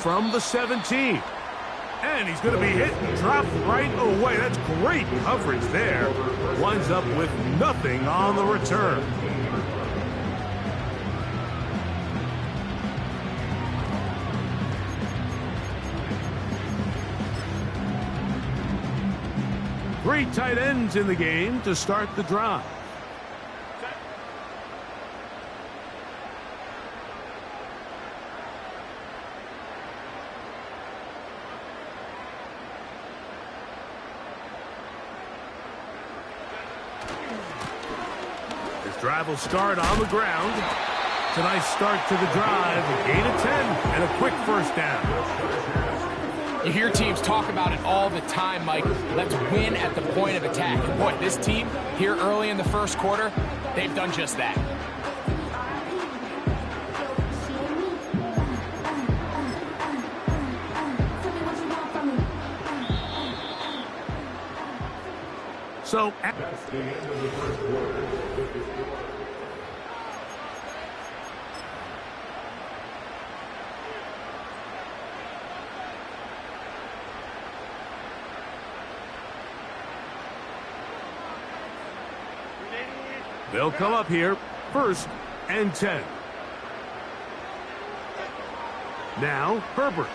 from the 17. And he's going to be hit and dropped right away. That's great coverage there. Winds up with nothing on the return. Three tight ends in the game to start the drive. This drive will start on the ground. It's a nice start to the drive. A gain of 10 and a quick first down. You hear teams talk about it all the time, Mike. Let's win at the point of attack. And boy, this team here early in the first quarter, they've done just that. So, they'll come up here, 1st and 10. Now, Herbert.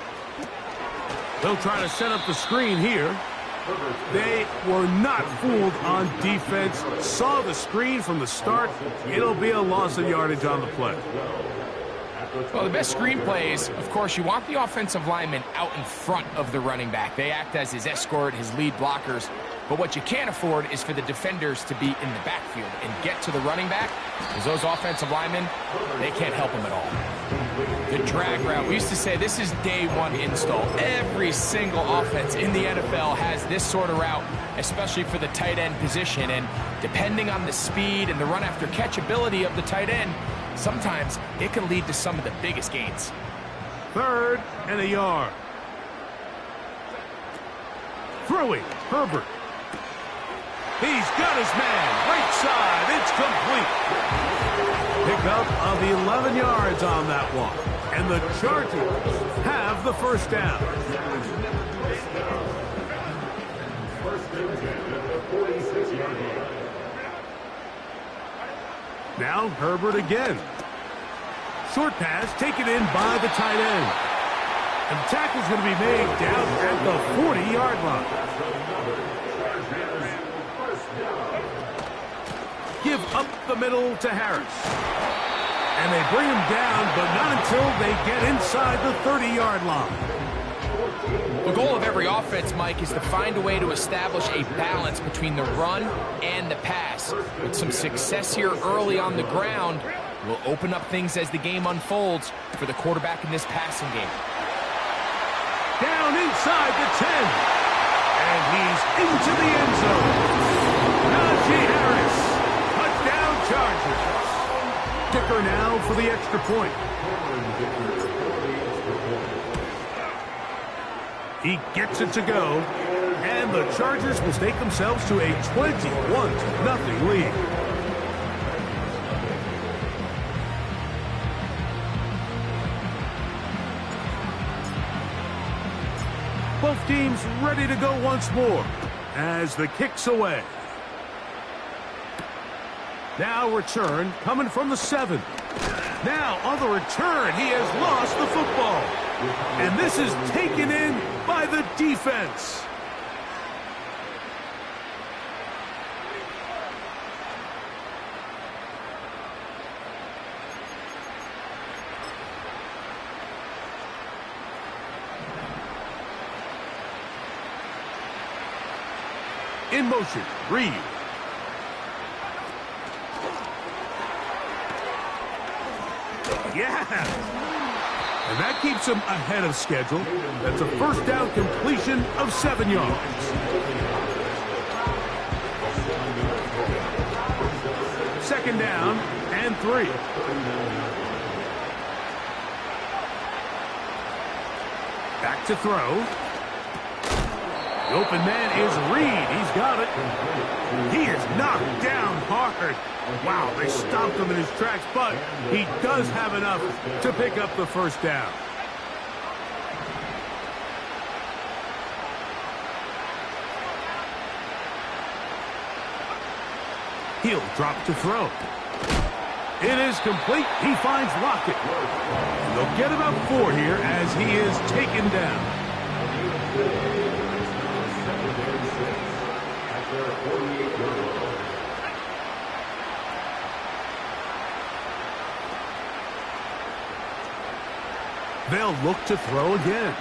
They'll try to set up the screen here. They were not fooled on defense. Saw the screen from the start. It'll be a loss of yardage on the play. Well, the best screen plays, of course, you want the offensive lineman out in front of the running back. They act as his escort, his lead blockers. But what you can't afford is for the defenders to be in the backfield and get to the running back, because those offensive linemen, they can't help him at all. The drag route, we used to say this is day one install. Every single offense in the NFL has this sort of route, especially for the tight end position. And depending on the speed and the run after catch ability of the tight end, sometimes it can lead to some of the biggest gains. 3rd and a yard. Throwing, Herbert. He's got his man, right side, it's complete. Pickup of 11 yards on that one. And the Chargers have the first down. Now Herbert again. Short pass taken in by the tight end. And the tackle's going to be made down at the 40-yard line. Give up the middle to Harris. And they bring him down, but not until they get inside the 30-yard line. The goal of every offense, Mike, is to find a way to establish a balance between the run and the pass. With some success here early on the ground, will open up things as the game unfolds for the quarterback in this passing game. Down inside the 10. And he's into the end zone. Najee Harris. Touchdown Chargers. Kicker now for the extra point. He gets it to go. And the Chargers will stake themselves to a 21-0 lead. Both teams ready to go once more as the kick's away. Now return coming from the 7. Now on the return, he has lost the football. And this is taken in by the defense. In motion, Reed. Yeah! And that keeps him ahead of schedule. That's a first down completion of 7 yards. Second down and 3. Back to throw. The open man is Reed. He's got it. He is knocked down hard. Wow, they stopped him in his tracks, but he does have enough to pick up the first down. He'll drop to throw. It is complete. He finds Lockett. And they'll get about 4 here as he is taken down. They'll look to throw again.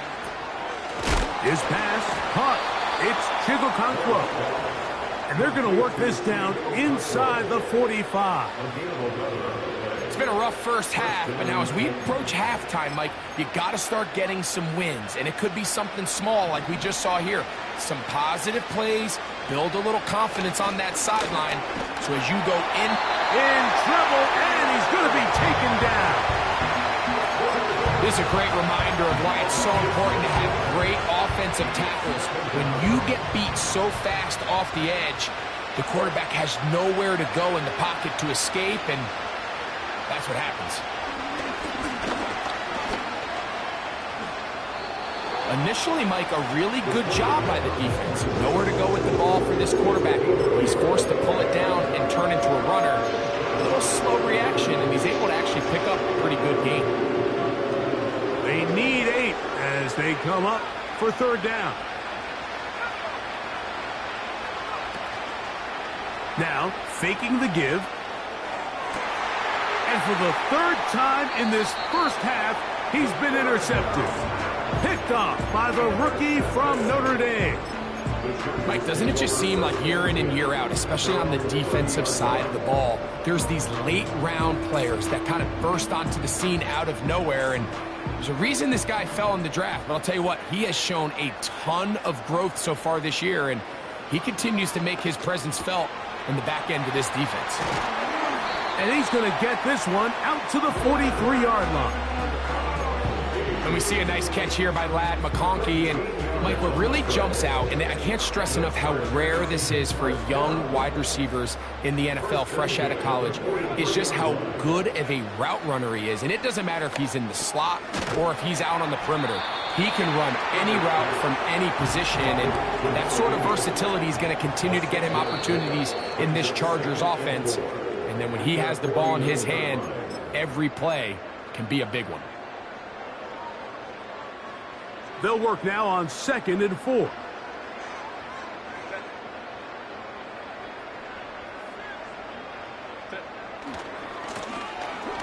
His pass caught. It's Chigokankwo. And they're going to work this down inside the 45. It's been a rough first half, but now as we approach halftime, Mike, you got to start getting some wins. And it could be something small like we just saw here. Some positive plays, build a little confidence on that sideline. So as you go in trouble, and he's going to be taken down. This is a great reminder of why it's so important to have great offensive tackles. When you get beat so fast off the edge, the quarterback has nowhere to go in the pocket to escape, and that's what happens. Initially, Mike, a really good job by the defense. Nowhere to go with the ball for this quarterback. He's forced to pull it down and turn into a runner. A little slow reaction, and he's able to actually pick up a pretty good game. They need 8 as they come up for 3rd down. Now, faking the give. And for the 3rd time in this first half, he's been intercepted. Picked off by the rookie from Notre Dame. Mike, doesn't it just seem like year in and year out, especially on the defensive side of the ball, there's these late-round players that kind of burst onto the scene out of nowhere, and there's a reason this guy fell in the draft, but I'll tell you what, he has shown a ton of growth so far this year, and he continues to make his presence felt in the back end of this defense. And he's going to get this one out to the 43-yard line. And we see a nice catch here by Ladd McConkey. And, Mike, what really jumps out, and I can't stress enough how rare this is for young wide receivers in the NFL fresh out of college, is just how good of a route runner he is. And it doesn't matter if he's in the slot or if he's out on the perimeter. He can run any route from any position, and that sort of versatility is going to continue to get him opportunities in this Chargers offense. And then when he has the ball in his hand, every play can be a big one. They'll work now on 2nd and 4.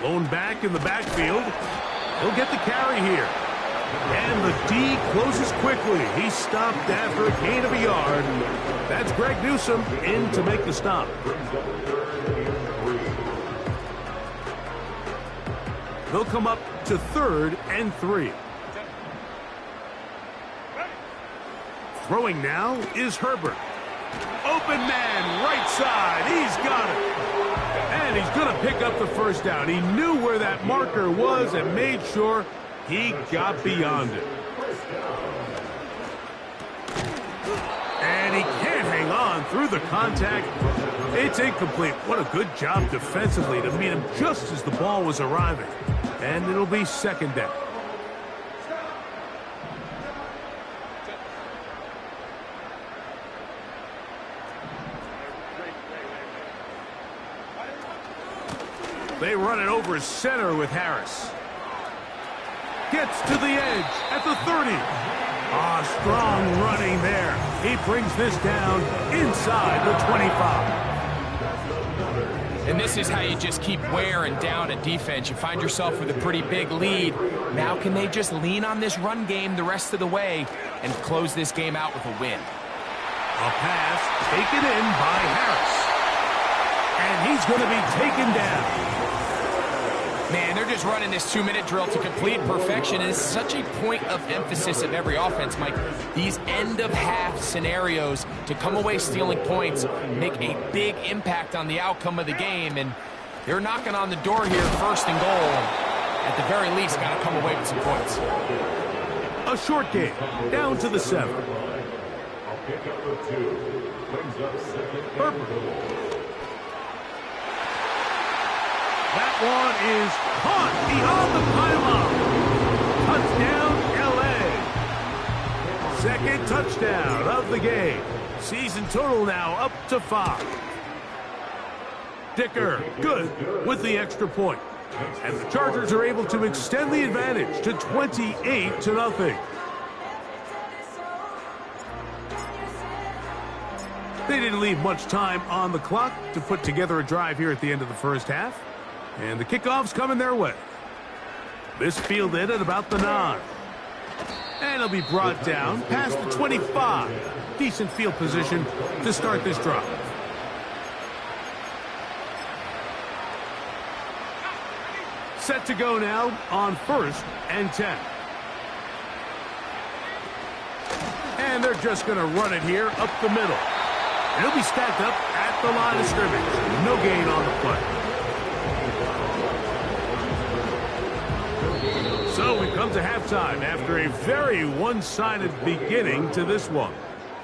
Blown back in the backfield. He'll get the carry here. And the D closes quickly. He's stopped after a gain of a yard. That's Greg Newsome in to make the stop. They'll come up to 3rd and 3. Throwing now is Herbert. Open man, right side. He's got it. And he's going to pick up the first down. He knew where that marker was and made sure he got beyond it. And he can't hang on through the contact. It's incomplete. What a good job defensively to meet him just as the ball was arriving. And it'll be 2nd down. They run it over center with Harris. Gets to the edge at the 30. Strong running there. He brings this down inside the 25. And this is how you just keep wearing down a defense. You find yourself with a pretty big lead. Now can they just lean on this run game the rest of the way and close this game out with a win? A pass taken in by Harris. And he's going to be taken down. Man, they're just running this 2-minute drill to complete perfection. And it's such a point of emphasis of every offense, Mike. These end-of-half scenarios to come away stealing points make a big impact on the outcome of the game. And they're knocking on the door here, 1st and goal. At the very least, got to come away with some points. A short game, down to the 7. Herbert. That one is caught beyond the pylon. Touchdown, L.A. 2nd touchdown of the game. Season total now up to 5. Dicker, good with the extra point. And the Chargers are able to extend the advantage to 28-0. They didn't leave much time on the clock to put together a drive here at the end of the first half. And the kickoff's coming their way. This fielded at about the 9. And it'll be brought down past the 25. Decent field position to start this drive. Set to go now on 1st and 10. And they're just going to run it here up the middle. And it'll be stacked up at the line of scrimmage. No gain on the play. So we've come to halftime after a very one-sided beginning to this one,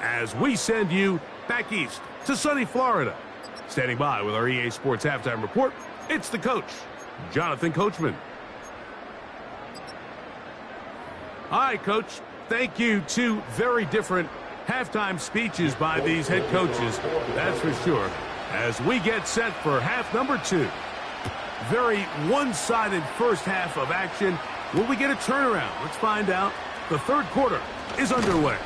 as we send you back east to sunny Florida. Standing by with our EA Sports Halftime Report, it's the coach, Jonathan Coachman. All right, Coach. Thank you. Two very different halftime speeches by these head coaches, that's for sure, as we get set for half number 2. Very one-sided first half of action. Will we get a turnaround? Let's find out. The third quarter is underway.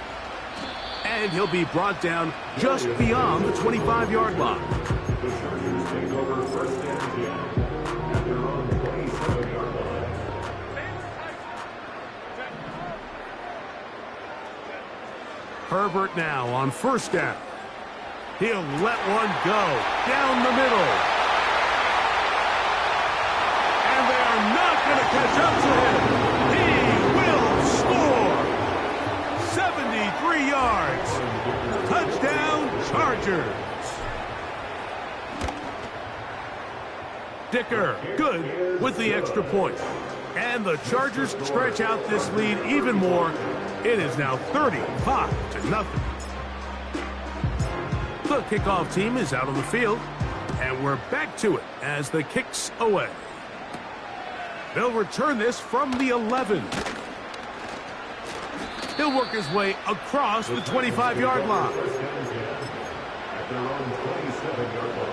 And he'll be brought down just beyond the 25-yard line. Herbert now on 1st down. He'll let one go down the middle. And they are not going to catch up to him. He will score. 73 yards. Touchdown, Chargers. Dicker, good with the extra point. And the Chargers stretch out this lead even more. It is now 35-0. The kickoff team is out on the field, and we're back to it as the kick's away. They'll return this from the 11. He'll work his way across the 25-yard line. At their own 27-yard line.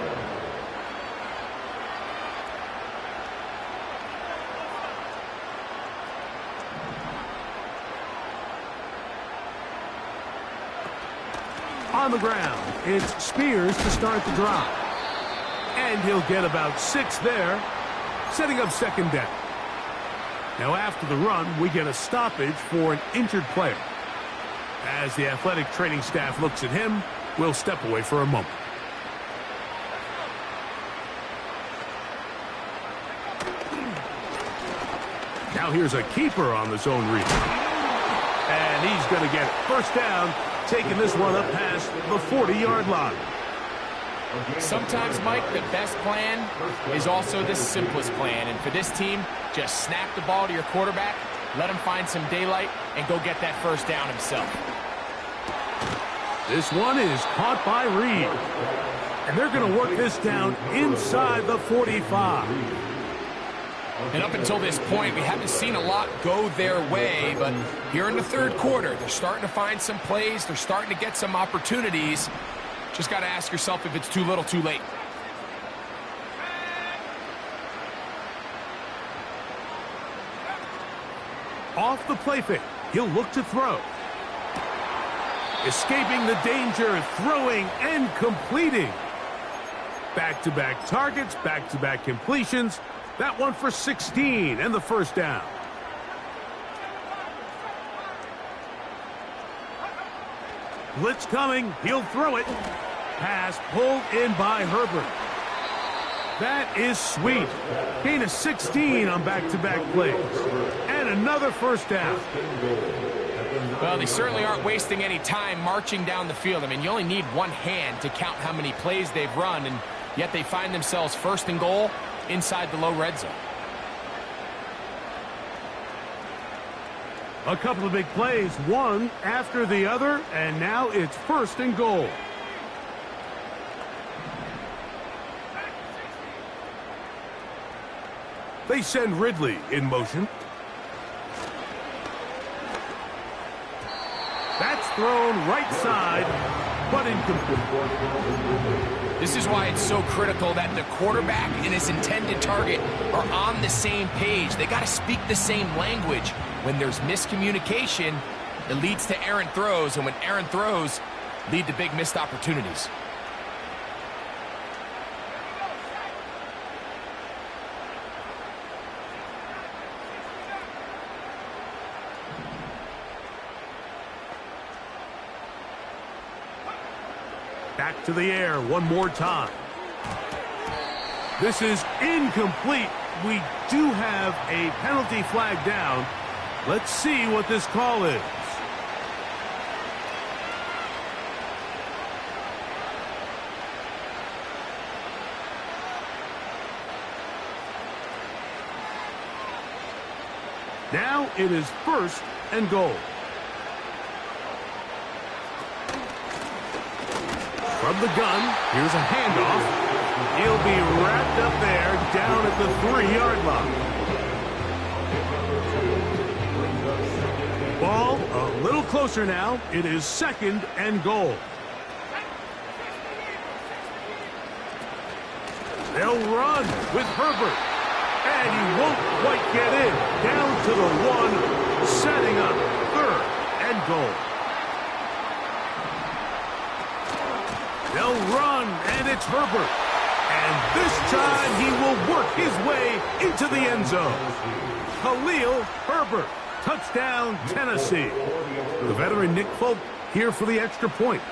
On the ground, it's Spears to start the drive. And he'll get about 6 there, setting up 2nd down. Now after the run, we get a stoppage for an injured player. As the athletic training staff looks at him, we'll step away for a moment. Now here's a keeper on the zone read. And he's going to get it. 1st down. Taking this one up past the 40-yard line. Sometimes, Mike, the best plan is also the simplest plan. And for this team, just snap the ball to your quarterback, let him find some daylight, and go get that 1st down himself. This one is caught by Reed. And they're going to work this down inside the 45. And up until this point, we haven't seen a lot go their way, but here in the 3rd quarter, they're starting to find some plays. They're starting to get some opportunities. Just got to ask yourself if it's too little, too late. Off the play fake, he'll look to throw. Escaping the danger, throwing and completing. Back-to-back targets, back-to-back completions. That one for 16 and the 1st down. Blitz coming. He'll throw it. Pass pulled in by Herbert. That is sweet. Gain of 16 on back-to-back plays. And another 1st down. Well, they certainly aren't wasting any time marching down the field. I mean, you only need one hand to count how many plays they've run, and yet they find themselves 1st and goal inside the low red zone. A couple of big plays, one after the other, and now it's 1st and goal. They send Ridley in motion. That's thrown right side, but incomplete. This is why it's so critical that the quarterback and his intended target are on the same page. They got to speak the same language. When there's miscommunication, it leads to errant throws, and when errant throws lead to big missed opportunities. Back to the air one more time. This is incomplete. We do have a penalty flag down. Let's see what this call is. Now it is 1st and goal. From the gun, here's a handoff. He'll be wrapped up there down at the 3-yard line. Ball a little closer now. It is 2nd and goal. They'll run with Herbert. And he won't quite get in. Down to the 1, setting up 3rd and goal. They'll run, and it's Herbert. And this time he will work his way into the end zone. Khalil Herbert, touchdown Tennessee. The veteran Nick Folk here for the extra point.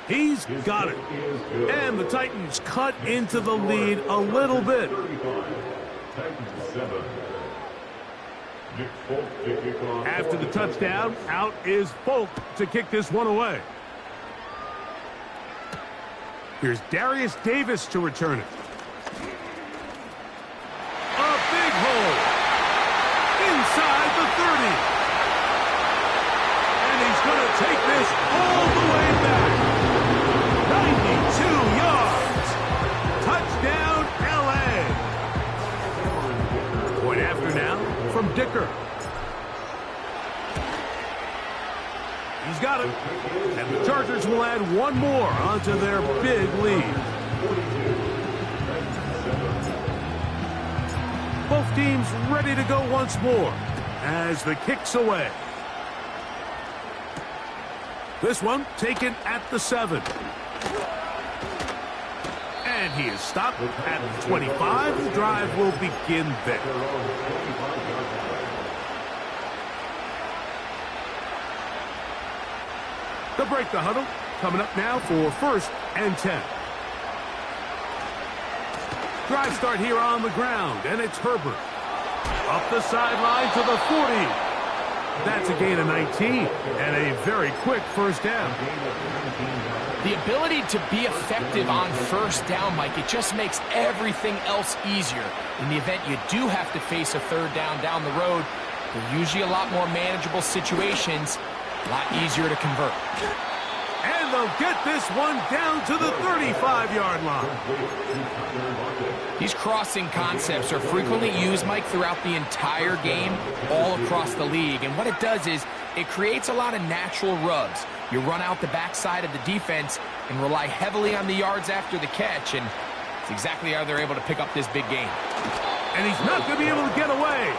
He's got it. And the Titans cut into the lead a little bit. After the touchdown, out is Folk to kick this one away. Here's Darius Davis to return it. A big hole. Inside the 30. And he's going to take this all the way back. 92 yards. Touchdown, L.A. Point after now from Dicker. He's got it. And the Chargers will add one more onto their big lead. Both teams ready to go once more as the kick's away. This one taken at the 7. And he is stopped at the 25. The drive will begin there. They'll break the huddle. Coming up now for 1st and 10. Drive start here on the ground, and it's Herbert. Up the sideline to the 40. That's a gain of 19, and a very quick 1st down. The ability to be effective on 1st down, Mike, it just makes everything else easier. In the event you do have to face a 3rd down the road, they're usually a lot more manageable situations, a lot easier to convert. And they'll get this one down to the 35-yard line. These crossing concepts are frequently used, Mike, throughout the entire game, all across the league. And what it does is it creates a lot of natural rubs. You run out the backside of the defense and rely heavily on the yards after the catch, and it's exactly how they're able to pick up this big game. And he's not going to be able to get away.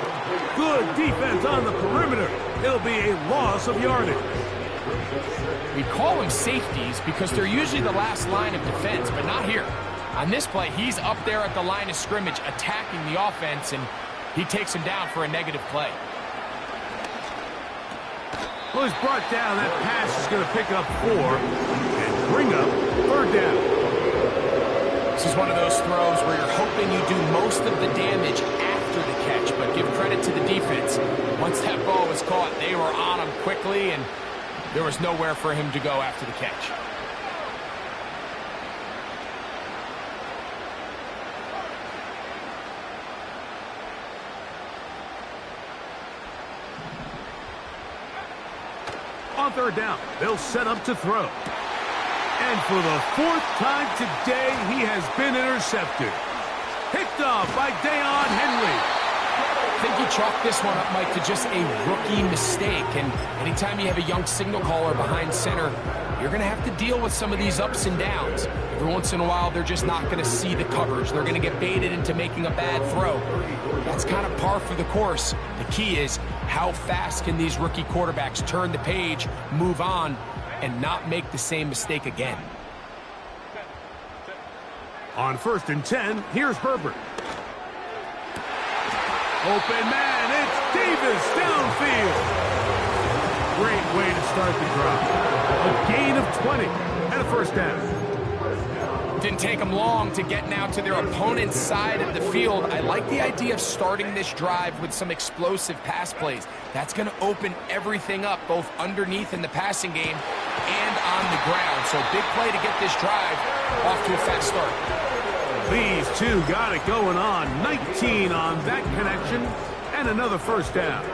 Good defense on the perimeter. It'll be a loss of yardage. We call them safeties because they're usually the last line of defense, but not here. On this play, he's up there at the line of scrimmage attacking the offense, and he takes him down for a negative play. Well, he's brought down. That pass is going to pick up 4 and bring up 3rd down. This is one of those throws where you're hoping you do most of the damage after the catch, but give credit to the defense. Once that ball was caught, they were on him quickly, and there was nowhere for him to go after the catch. On 3rd down, they'll set up to throw. And for the 4th time today, he has been intercepted. Picked off by Deion Henry. I think he chalked this one up, Mike, to just a rookie mistake. And anytime you have a young signal caller behind center, you're going to have to deal with some of these ups and downs. Every once in a while, they're just not going to see the coverage. They're going to get baited into making a bad throw. That's kind of par for the course. The key is, how fast can these rookie quarterbacks turn the page, move on, and not make the same mistake again? On 1st and 10, here's Herbert. Open man, it's Davis downfield. Great way to start the drive. A gain of 20 and a first down. Didn't take them long to get now to their opponent's side of the field. I like the idea of starting this drive with some explosive pass plays. That's going to open everything up, both underneath in the passing game and on the ground. So big play to get this drive off to a fast start. These two got it going on. 19 on that connection and another first down.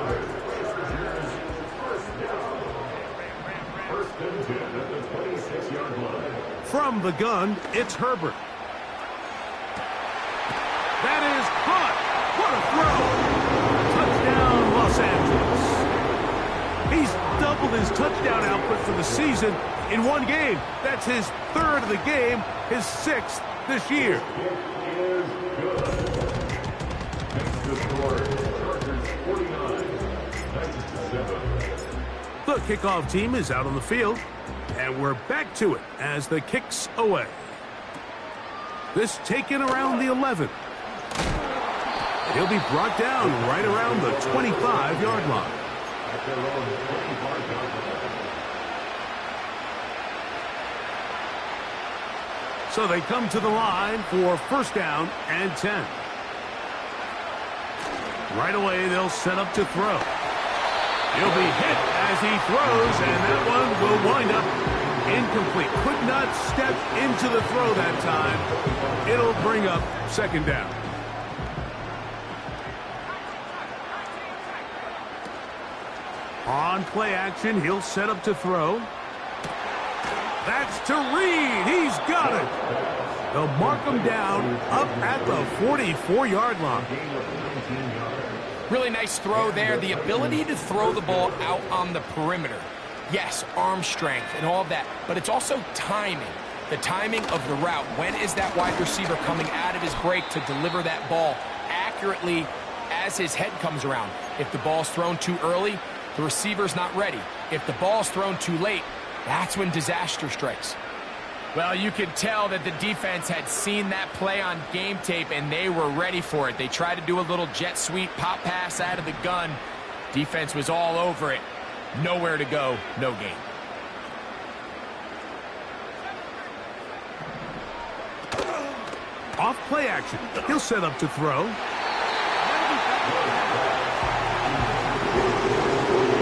From the gun, it's Herbert. That is caught. What a throw. Touchdown, Los Angeles. He's doubled his touchdown output for the season in one game. That's his 3rd of the game, his 6th this year. The kickoff team is out on the field, and we're back to it as the kick's away. This taken around the 11. He'll be brought down right around the 25-yard line. So they come to the line for 1st down and 10. Right away, they'll set up to throw. He'll be hit as he throws, and that one will wind up incomplete. Could not step into the throw that time. It'll bring up 2nd down. On play action, he'll set up to throw. That's to Reed. He's got it. They'll mark him down up at the 44-yard line. Really nice throw there. The ability to throw the ball out on the perimeter. Yes, arm strength and all of that, but it's also timing. The timing of the route. When is that wide receiver coming out of his break to deliver that ball accurately as his head comes around? If the ball's thrown too early, the receiver's not ready. If the ball's thrown too late, that's when disaster strikes. Well, you could tell that the defense had seen that play on game tape, and they were ready for it. They tried to do a little jet sweep pop pass out of the gun. Defense was all over it. Nowhere to go, no gain. Off play action. He'll set up to throw.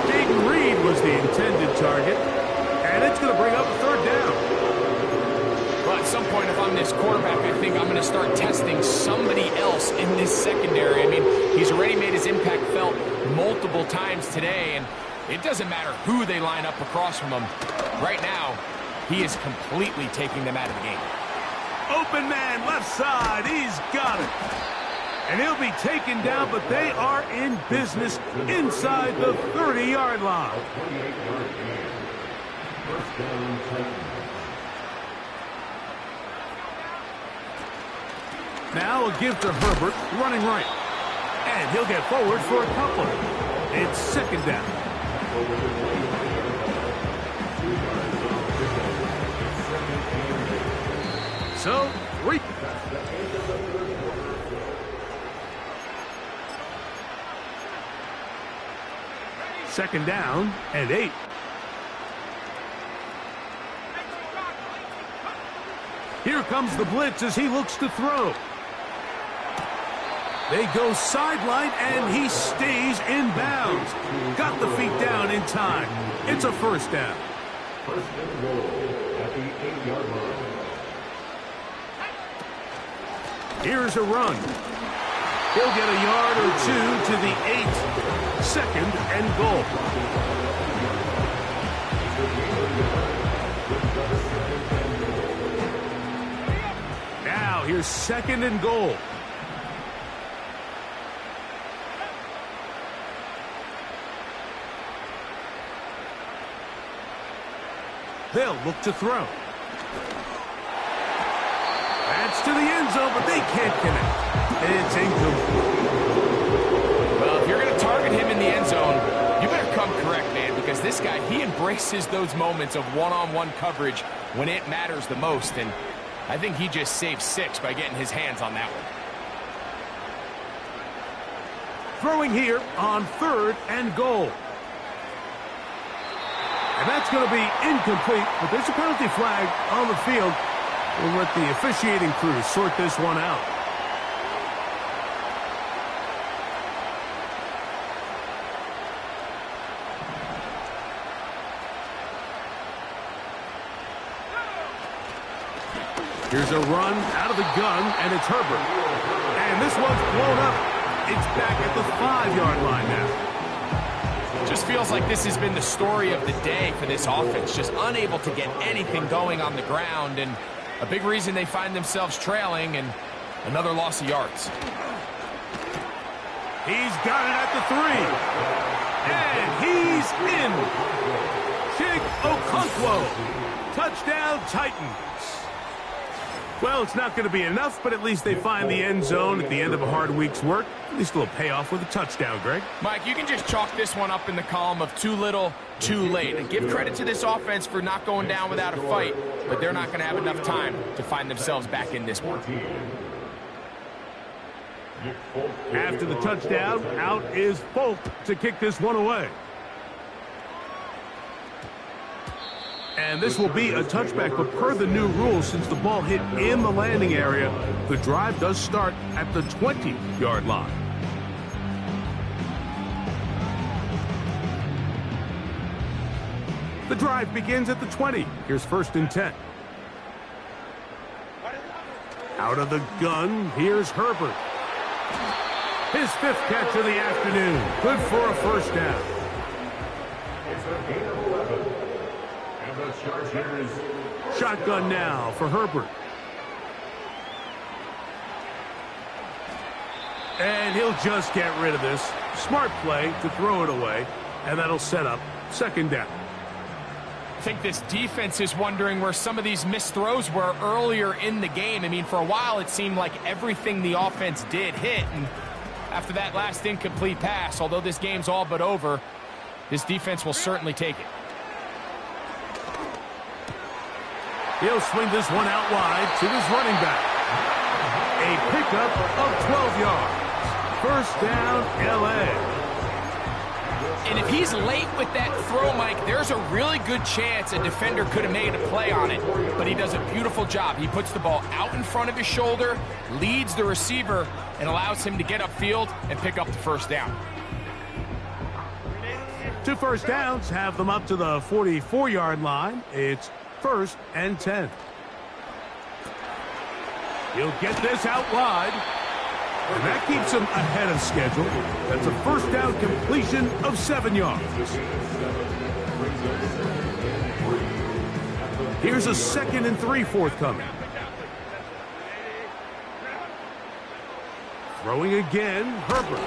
Jaden Reed was the intended target, and it's going to bring up 3rd down. Well, at some point, if I'm this quarterback, I think I'm going to start testing somebody else in this secondary. I mean, he's already made his impact felt multiple times today, and it doesn't matter who they line up across from him. Right now, he is completely taking them out of the game. Open man, left side. He's got it. And he'll be taken down, but they are in business inside the 30-yard line. Now a give to Herbert, running right. And he'll get forward for a couple. It's 2nd down. So, 3. Second down and 8. Here comes the blitz as he looks to throw. They go sideline, and he stays in bounds. Got the feet down in time. It's a 1st down. First and goal at the 8-yard line. Here's a run. He'll get a yard or 2 to the 8. 2nd and goal. Now here's 2nd and goal. They'll look to throw. That's to the end zone, but they can't connect. It's incomplete. Well, if you're going to target him in the end zone, you better come correct, man, because this guy, he embraces those moments of one-on-one coverage when it matters the most, and I think he just saved 6 by getting his hands on that one. Throwing here on 3rd and goal. And that's going to be incomplete, but there's a penalty flag on the field. We'll let the officiating crew sort this one out. Here's a run out of the gun, and it's Herbert. And this one's blown up. It's back at the 5-yard line now. Just feels like this has been the story of the day for this offense. Just unable to get anything going on the ground, and a big reason they find themselves trailing, and another loss of yards. He's got it at the 3. And he's in. Chig Okonkwo. Touchdown, Titans. Well, it's not going to be enough, but at least they find the end zone at the end of a hard week's work. At least a little payoff with a touchdown, Greg. Mike, you can just chalk this one up in the column of too little, too late. And give credit to this offense for not going down without a fight, but they're not going to have enough time to find themselves back in this one. After the touchdown, out is Folk to kick this one away. And this will be a touchback, but per the new rules, since the ball hit in the landing area, the drive does start at the 20-yard line. The drive begins at the 20. Here's 1st and 10. Out of the gun, here's Herbert. His 5th catch of the afternoon. Good for a 1st down. It's a gain of 11. Shotgun now for Herbert. And he'll just get rid of this. Smart play to throw it away, and that'll set up 2nd down. I think this defense is wondering where some of these missed throws were earlier in the game. I mean, for a while it seemed like everything the offense did hit, and after that last incomplete pass, although this game's all but over, this defense will certainly take it. He'll swing this one out wide to his running back. A pickup of 12 yards. 1st down, L.A. And if he's late with that throw, Mike, there's a really good chance a defender could have made a play on it. But he does a beautiful job. He puts the ball out in front of his shoulder, leads the receiver, and allows him to get upfield and pick up the 1st down. 2 first downs have them up to the 44-yard line. It's 1st and 10. He'll get this out wide. And that keeps him ahead of schedule. That's a 1st down completion of 7 yards. Here's a 2nd and 3 forthcoming. Throwing again, Herbert.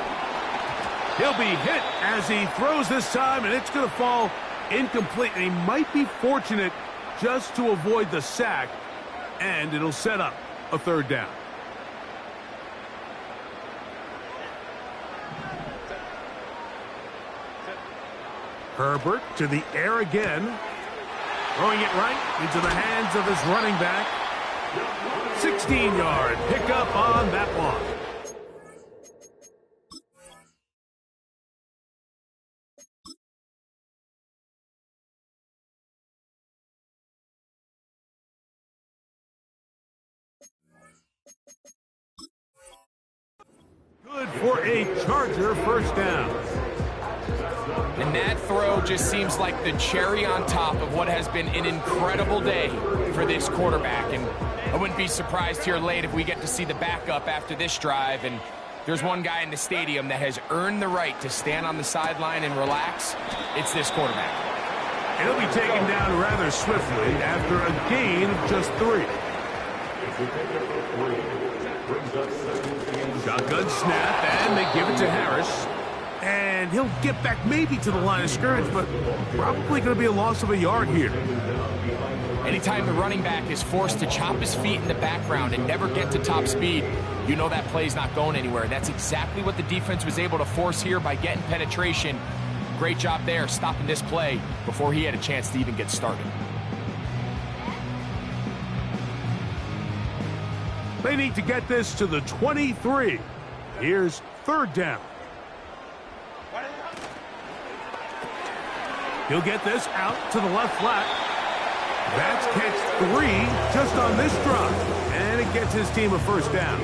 He'll be hit as he throws this time, and it's going to fall incomplete. And he might be fortunate just to avoid the sack, and it'll set up a 3rd down. Herbert to the air again. Throwing it right into the hands of his running back. 16-yard pickup on that one. Good for a Charger 1st down. And that throw just seems like the cherry on top of what has been an incredible day for this quarterback. And I wouldn't be surprised here late if we get to see the backup after this drive. And there's one guy in the stadium that has earned the right to stand on the sideline and relax. It's this quarterback. And he'll be taken down rather swiftly after a gain of just 3. Shotgun snap, and they give it to Harris. And he'll get back maybe to the line of scrimmage, but probably going to be a loss of a yard here. Anytime the running back is forced to chop his feet in the background and never get to top speed, you know that play's not going anywhere. That's exactly what the defense was able to force here by getting penetration. Great job there, stopping this play before he had a chance to even get started. They need to get this to the 23. Here's third down. He'll get this out to the left flat. That's catch 3 just on this drive. And it gets his team a first down.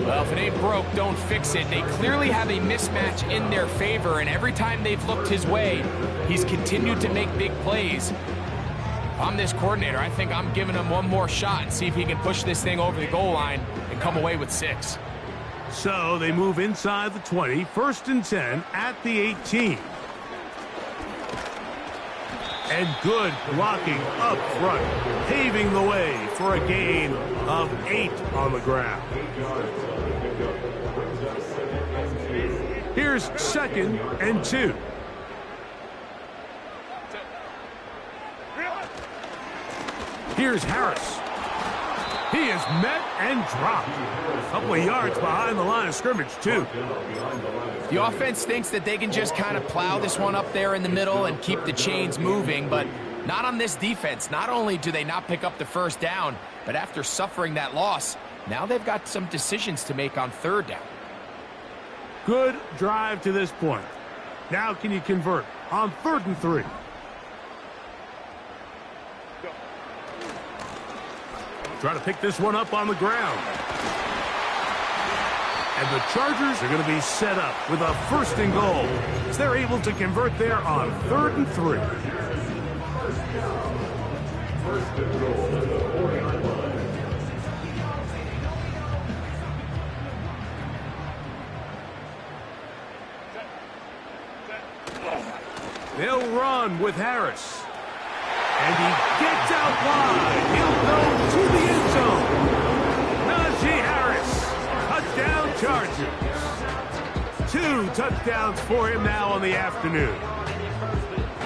Well, if it ain't broke, don't fix it. They clearly have a mismatch in their favor, and every time they've looked his way, he's continued to make big plays. If I'm this coordinator, I think I'm giving him one more shot and see if he can push this thing over the goal line and come away with 6. So they move inside the 20, 1st and 10 at the 18. And good blocking up front, paving the way for a gain of 8 on the ground. Here's 2nd and 2. Here's Harris. He is met and dropped. A couple of yards behind the line of scrimmage, too. The offense thinks that they can just kind of plow this one up there in the middle and keep the chains moving, but not on this defense. Not only do they not pick up the first down, but after suffering that loss, now they've got some decisions to make on 3rd down. Good drive to this point. Now can you convert on 3rd and 3? Try to pick this one up on the ground. And the Chargers are going to be set up with a 1st and goal as they're able to convert there on 3rd and 3. First and goal at the 49 line. They'll run with Harris. And he gets out wide. He'll go to the end zone. Najee Harris. Touchdown Chargers. 2 touchdowns for him now on the afternoon.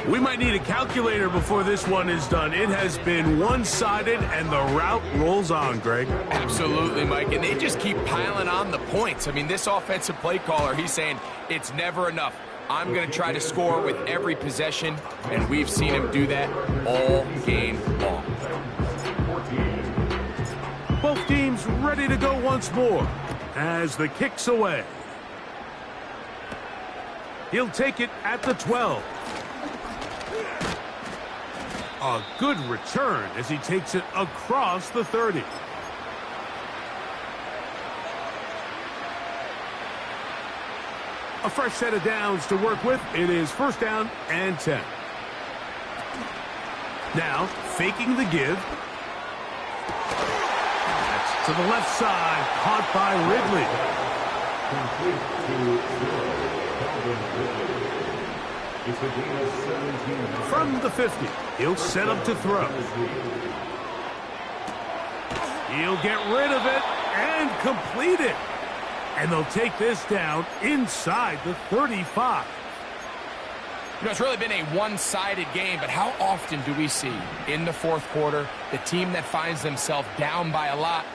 We might need a calculator before this one is done. It has been one-sided, and the route rolls on, Greg. Absolutely, Mike, and they just keep piling on the points. I mean, this offensive play caller, he's saying it's never enough. I'm going to try to score with every possession, and we've seen him do that all game long. Both teams ready to go once more as the kick's away. He'll take it at the 12. A good return as he takes it across the 30. A fresh set of downs to work with. It is 1st down and 10. Now, faking the give. That's to the left side, caught by Ridley. Complete to Calvin Ridley. It's a gain of 17. From the 50, he'll set up to throw. He'll get rid of it and complete it. And they'll take this down inside the 35. You know, it's really been a one-sided game, but how often do we see in the 4th quarter the team that finds themselves down by a lot,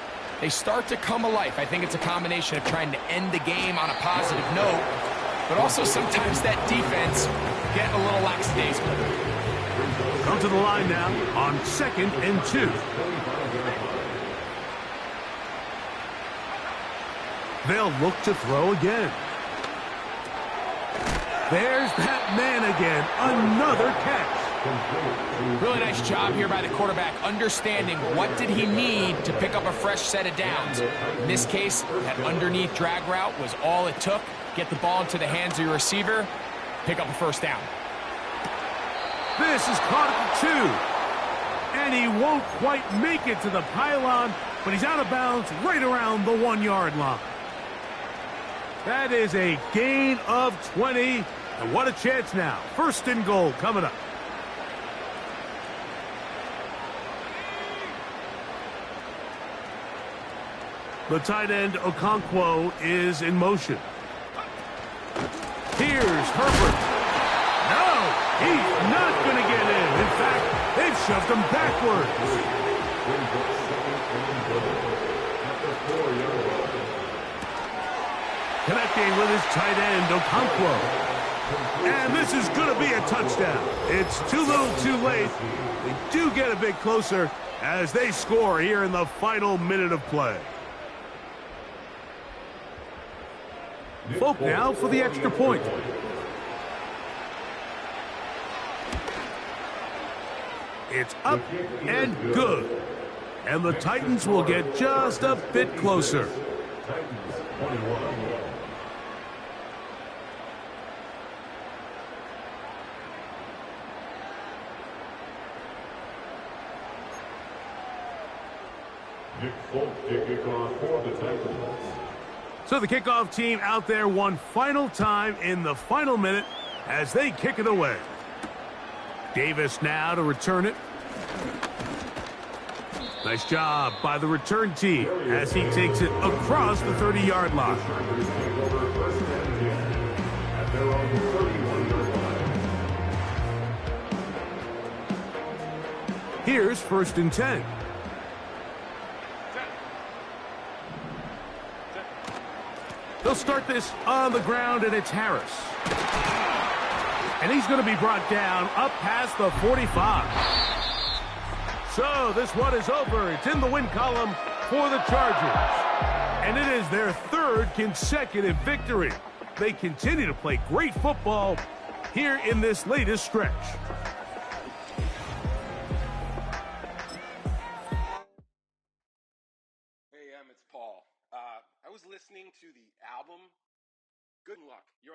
they start to come alive? I think it's a combination of trying to end the game on a positive note, but also sometimes that defense getting a little lackadaisical. Come to the line now on 2nd and 2. They'll look to throw again. There's that man again. Another catch. Really nice job here by the quarterback, understanding what did he need to pick up a fresh set of downs. In this case, that underneath drag route was all it took. Get the ball into the hands of your receiver, pick up a 1st down. This is caught at the 2. And he won't quite make it to the pylon, but he's out of bounds right around the 1-yard line. That is a gain of 20. And what a chance now. 1st and goal coming up. The tight end Okonkwo is in motion. Here's Herbert. No, he's not going to get in. In fact, they've shoved him backwards. Connecting with his tight end, Okonkwo. And this is going to be a touchdown. It's too little too late. They do get a bit closer as they score here in the final minute of play. Folk now for the extra point. It's up and good. And the Titans will get just a bit closer. Titans 21. Nick Folk to kick off for the Titans. So the kickoff team out there one final time in the final minute as they kick it away. Davis now to return it. Nice job by the return team as he takes it across the 30-yard line. Here's 1st and 10. They'll start this on the ground, and it's Harris. And he's going to be brought down up past the 45. So this one is over. It's in the win column for the Chargers. And it is their 3rd consecutive victory. They continue to play great football here in this latest stretch.